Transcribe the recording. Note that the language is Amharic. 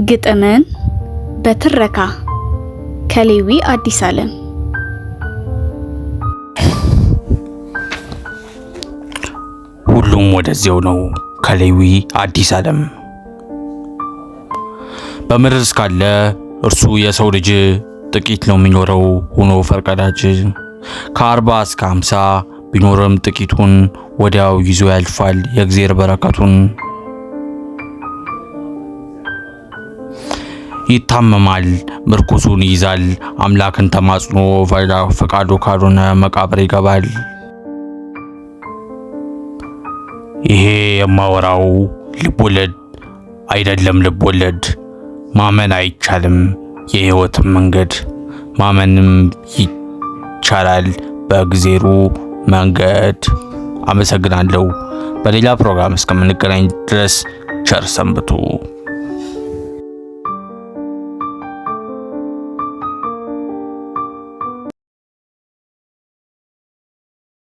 ግጥምን በትረካ ከሌዊ አዲስ ዓለም። ሁሉም ወደዚያው ነው ከሌዊ አዲስ ዓለም። በምድር እስካለ እርሱ የሰው ልጅ ጥቂት ነው የሚኖረው ሆኖ ፈርቀዳጅ። ከ40 እስከ 50 ቢኖርም ጥቂቱን ወዲያው ይዞ ያልፋል የእግዚአብሔር በረከቱን። ይታመማል ምርኩሱን ይይዛል አምላክን ተማጽኖ ፈቃዱ ካልሆነ መቃብር ይገባል። ይሄ የማወራው ልቦለድ አይደለም ልቦለድ። ማመን አይቻልም የሕይወትን መንገድ፣ ማመንም ይቻላል በእግዚአብሔሩ መንገድ። አመሰግናለሁ። በሌላ ፕሮግራም እስከምንገናኝ ድረስ ቸር ሰንብቱ።